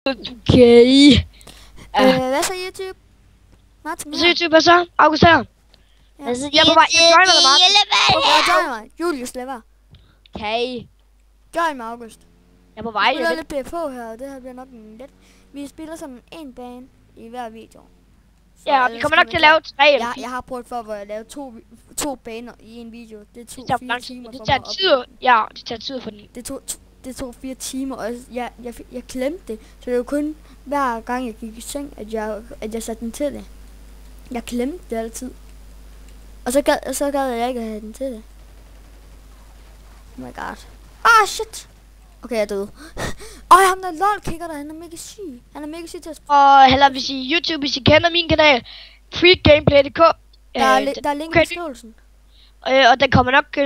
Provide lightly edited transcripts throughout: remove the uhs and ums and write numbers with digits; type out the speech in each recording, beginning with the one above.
Okay. Hvad så YouTube? Martin Hvad så YouTube, hvad så? August her. Ja. Jeg er på vej. Jeg joiner dig, Martin. Jeg joiner mig. Julius lever. Okay. Join mig, August. Jeg er på vej. Vi spiller lidt BF her, og det her bliver nok en let. Vi spiller sådan en bane i hver video. Ja, og vi kommer nok til at lave 3 eller 4. Jeg har prøvet før, hvor jeg lavede to baner i en video. Det tog 4 timer det for tager mig. tid. Ja, det tager tid for den. Det tog 4 timer, og jeg glemte det. Så det var kun hver gang jeg gik i seng, at jeg satte den til det. Jeg glemte det altid. Og så gad jeg ikke at have den til det. Oh my god. Ah, shit. Okay, jeg er død. Ham der lol-kicker der, han er mega syg. Han er mega syg til at spille. Og heller hvis I YouTube, hvis I kender min kanal, freakgameplay.dk. Der er link i beskrivelsen. Og den kommer nok...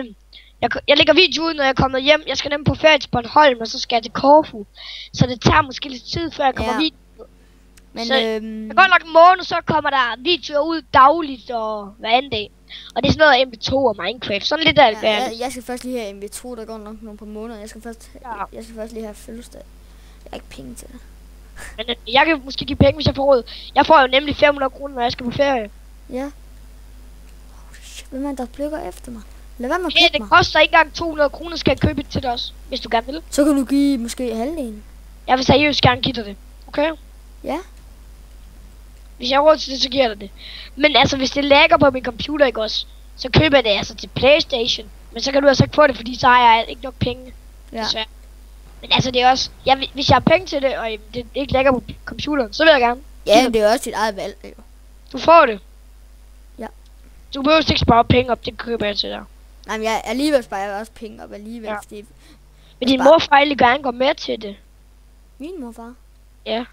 Jeg lægger video ud, når jeg er kommet hjem. Jeg skal nemlig på ferie til Bornholm, og så skal jeg til Korfu. Så det tager måske lidt tid, før jeg kommer video. Men så der går nok en måned, så kommer der videoer ud dagligt og hver anden dag. Og det er sådan noget MV2 og Minecraft. Sådan lidt af det. Jeg skal først lige have MV2, der går nok nogle par måneder. Jeg skal først lige have fødselsdag. Jeg har ikke penge til det. Men jeg kan måske give penge, hvis jeg får råd. Jeg får jo nemlig 500 kroner, når jeg skal på ferie. Ja. Shit, hvem er der blikker efter mig? Lad være med at klikke det mig. koster ikke engang 200 kroner, skal jeg købe det til dig også, hvis du gerne vil. Så kan du give måske halvdelen. Jeg vil seriøst gerne give dig det. Okay? Ja. Hvis jeg har råd til det, så giver jeg dig det. Men altså, hvis det lagger på min computer, ikke også, så køber jeg det altså til PlayStation. Men så kan du altså ikke få det, fordi så har jeg ikke nok penge. Ja. Desværre. Men altså, det er også... hvis jeg har penge til det, og det ikke lægger på computeren, så vil jeg gerne. Ja, det er også dit eget valg, jo. Du får det. Ja. Du behøver ikke spare penge op, det køber jeg til dig. Nej, men alligevel sparer jeg også penge op alligevel. Ja. Fordi Men din mor fejl gerne går med til det. Min morfar? Ja. Det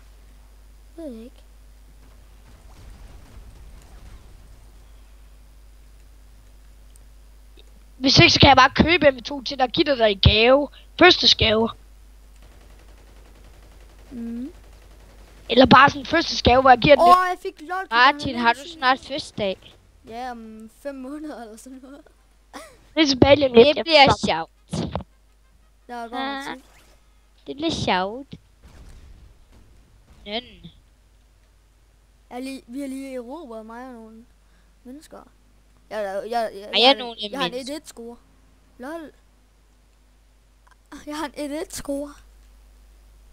ved jeg ikke. Hvis ikke, så kan jeg bare købe MV2 til dig og give dig i gave. Fødselsgave. Eller bare sådan en fødselsgave, hvor jeg giver den lidt. Jeg fik lol. Martin, har du snart fødselsdag? Ja, om 5 måneder eller sådan noget. Det er tilbage lige om lidt. Det bliver sjovt. Der går det bliver sjovt. Nøn. Vi har lige erobret mig og nogle mennesker. Jeg har en 1-1 score. Lol. Jeg har en 1-1 score.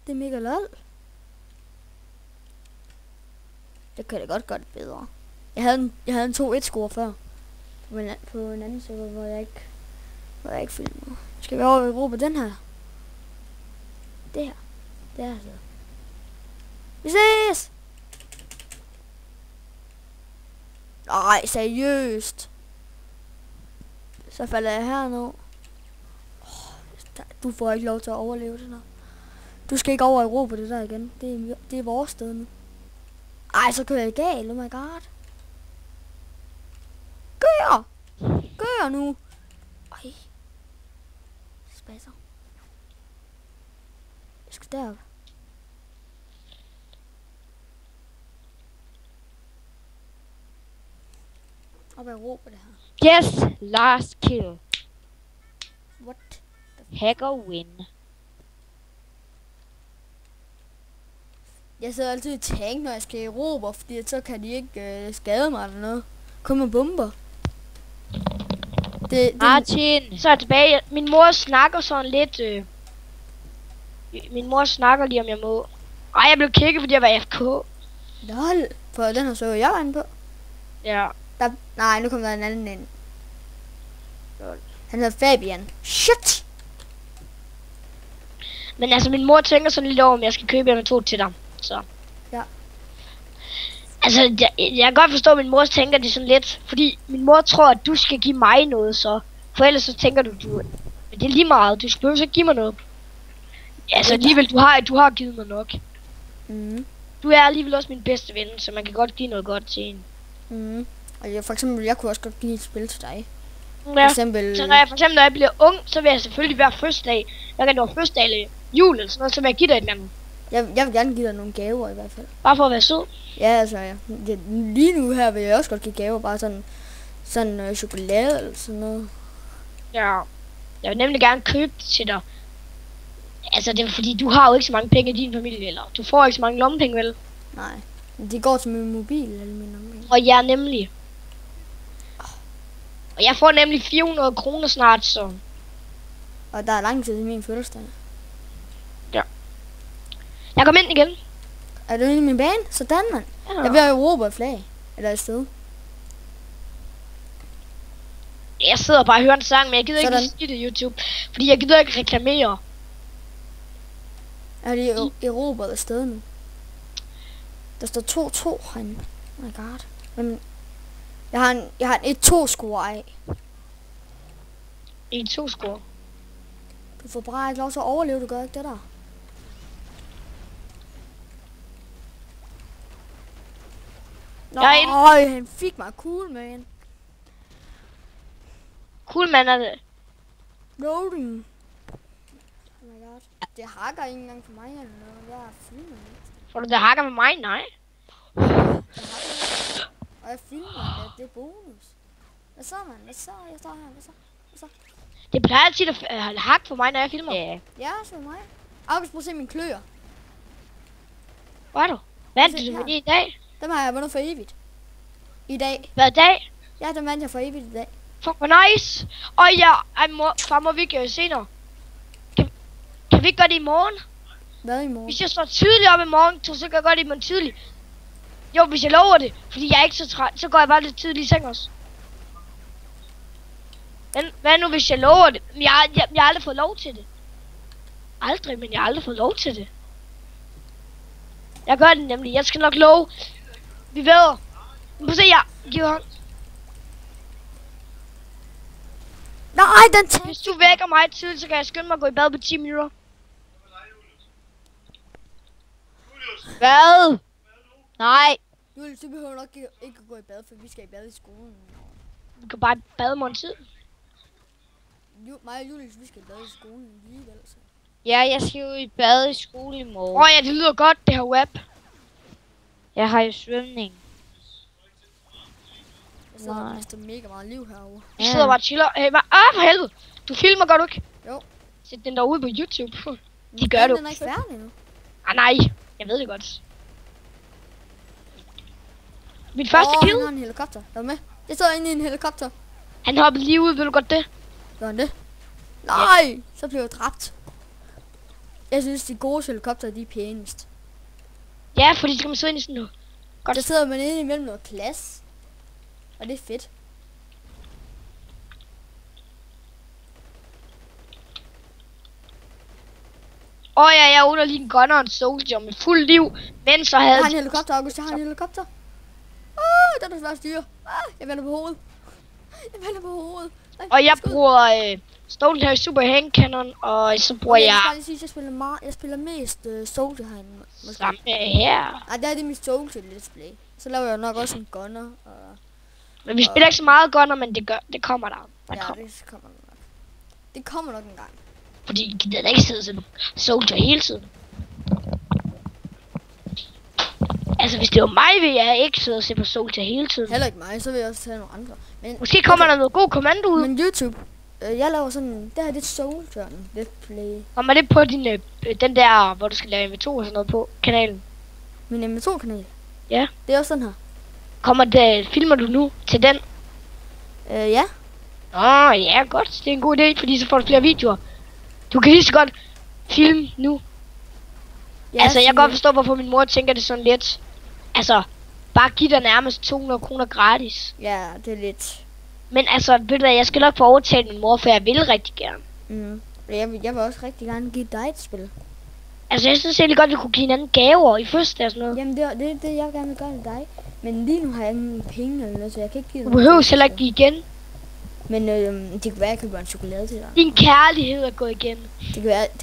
Det er mega lol. Det kan da godt gøre det bedre. Jeg havde en 2-1 score før. På en anden server, hvor jeg ikke filmede. Skal vi over i Europa den her? Det her. Det her så. Vi ses! Nej, seriøst. Så falder jeg her nu. Du får ikke lov til at overleve det der. Du skal ikke over Europa det der igen. Det er vores sted nu. Ej, så kører jeg galt. Oh my god. Gør nu. Ej. Spasser. Jeg skal derop. Op i Europa det her. Yes, last kill. What? Hacker win. Jeg sidder altid i tank, når jeg skal i Europa, fordi så kan de ikke skade mig eller noget. Kun med bomber. Martin! Så er jeg tilbage. Min mor snakker sådan lidt... Min mor snakker lige, om jeg må... Ej, jeg blev kigget, fordi jeg var FK. Lol. For den her så jeg var inde på. Ja. Nej, nu kommer der en anden ind. Han hedder Fabian. Shit! Men altså, min mor tænker sådan lidt over, om jeg skal købe MV2 til dig. Så. Ja. Altså, jeg kan godt forstå, at min mor tænker det sådan lidt. Fordi min mor tror, at du skal give mig noget, så. For ellers så tænker du. Men det er lige meget. Du skal ikke give mig noget. Altså, alligevel, du har givet mig nok. Du er alligevel også min bedste ven, så man kan godt give noget godt til en. Og for eksempel, jeg kunne også godt give et spil til dig. Ja. Så når jeg bliver ung, så vil jeg selvfølgelig være fødselsdag. Jeg kan nå fødselsdag eller jul eller sådan noget, så vil jeg give dig et eller andet. Jeg vil gerne give dig nogle gaver i hvert fald. Bare for at være sød? Ja, altså ja. Lige nu her vil jeg også godt give gaver, bare sådan chokolade eller sådan noget. Ja. Jeg vil nemlig gerne købe det til dig. Altså, det er fordi, du har jo ikke så mange penge i din familie, eller du får ikke så mange lommepenge, vel? Nej. De går til min mobil eller min lommepenge. Og jeg nemlig. Og jeg får nemlig 400 kroner snart, så... Og der er lang tid til min fødselsdag. Jeg kommer ind igen. Er du inde i min bane? Sådan, mand. Ja. Jeg vil have Europa et flag. Eller et sted. Jeg sidder bare og hører en sang, men jeg gider Sådan. ikke sige det YouTube. Fordi jeg gider ikke reklamere. Er de erobret et sted nu? Der står 2-2 herinde. Oh my god. Men jeg har en 1-2-score af. 1-2 score. Du får bare ikke lov til at overleve, du gør ikke det der. Jeg er inde. Nej, han fik mig cool, man. Cool, mand er det. Loading. Oh my god. Det hakker ikke engang for mig eller noget. Jeg er filmet. Får du det hakker med mig? Nej. Og jeg filmer det er bonus. Hvad så, mand? Hvad så? Jeg står her. Hvad så? Det plejer altid at hakke for mig, når jeg filmer. Ja. Ja, så mig. August, prøv at se mine kløer. Hvor er du? Vandt Se du her. fordi i dag? Dem har jeg vundet for evigt. I dag. Hvad dag? Ja, dem vandt jeg for evigt i dag. Fuck, hvor nice. Og ja, far, må vi ikke senere? Kan vi ikke gøre det i morgen? Hvad i morgen? Hvis jeg står tidligt op i morgen, så kan jeg gøre det i morgen tidligt. Jo, hvis jeg lover det. Fordi jeg er ikke så træt, så går jeg bare lidt tidligt i seng også. Men hvad nu, hvis jeg lover det? Men jeg har aldrig fået lov til det. Aldrig, men jeg har aldrig fået lov til det. Jeg gør det nemlig. Jeg skal nok love. Vi ved. Prøv at se, jeg giver hånd. Nej, den tager. Hvis du vækker mig tidligt, så kan jeg skynde mig at gå i bad på 10 minutter. Hvad? Nej. Julius, du behøver nok ikke at gå i bad, for vi skal i bad i skolen. Vi kan bare bade morgen tid. Mig og Julius, vi skal i bad i skolen alligevel. Så. Ja, jeg skal jo i bad i skole i morgen. Åh ja, det lyder godt, det her web. Jeg har jo svømning. Jeg sidder Nej. og mister mega meget liv herovre. Vi sidder bare og chiller. Hey, for helvede. Du filmer, gør du ikke? Jo. Sæt den derude på YouTube. Men gør du. Den er ikke færdig nu. Nej. Jeg ved det godt. Mit første kill. Han har en helikopter. Er du med? Jeg sidder inde i en helikopter. Han hoppede lige ud, ved du godt det? Gør han det? Nej! Så blev jeg dræbt. Jeg synes, de gode helikopter, de er pænest. Ja, fordi så kan man sidde inde i sådan noget. Godt. Der sidder man inde imellem noget plads. Og det er fedt. Ja, jeg er under lige en gunner og en soldier med fuld liv. Men så havde Jeg har en helikopter, August. Jeg har en helikopter. Den er svært at styre. Jeg vender på hovedet. Nej, Og jeg skud. bruger Stolen her Super Hand Cannon, og så bruger Okay, jeg skal lige sige, at jeg spiller mest soldier herinde. Måske. samme her. Ej, det er mit soldier display. Så laver jeg nok også en gunner. Og Men vi spiller ikke så meget gunner, men det kommer der. ja, det kommer nok. Det kommer nok en gang. Fordi I gider da ikke sidde som soldier hele tiden. Altså, hvis det var mig, ville jeg ikke sidde og se på soldier hele tiden. Heller ikke mig, så vil jeg også tage nogle andre. Men, Måske kommer der noget god kommando ud. men YouTube, jeg laver sådan, det her det er soldier display. Kommer det på din, den der, hvor du skal lave MV2 og sådan noget på kanalen? Min M2-kanal. Ja. Det er også sådan her. Filmer du nu til den? Ja. Ja, godt. Det er en god idé, fordi så får du flere videoer. Du kan lige så godt filme nu. Ja, Altså, jeg kan godt forstå, hvorfor min mor tænker det sådan lidt. Altså, bare giv dig nærmest 200 kroner gratis. Ja, det er lidt. Men altså, ved du hvad, jeg skal nok få overtalt min mor, for jeg vil rigtig gerne. Jeg vil også rigtig gerne give dig et spil. Altså, jeg synes egentlig godt, at vi kunne give hinanden gaver i fødselsdag og sådan noget. Jamen, det er det, jeg gerne vil gøre til dig. Men lige nu har jeg ingen penge eller noget, så jeg kan ikke give Du dig behøver heller ikke give igen. Men det kan være, at jeg køber en chokolade til dig. Din kærlighed er gået igen. Det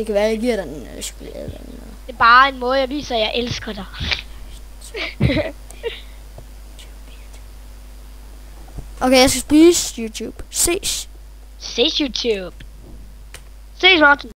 kan være, at jeg giver dig en chokolade eller noget. Det er bare en måde, jeg viser, at jeg elsker dig. Okay, jeg skal spise YouTube. Ses. Ses YouTube. Ses, Martin.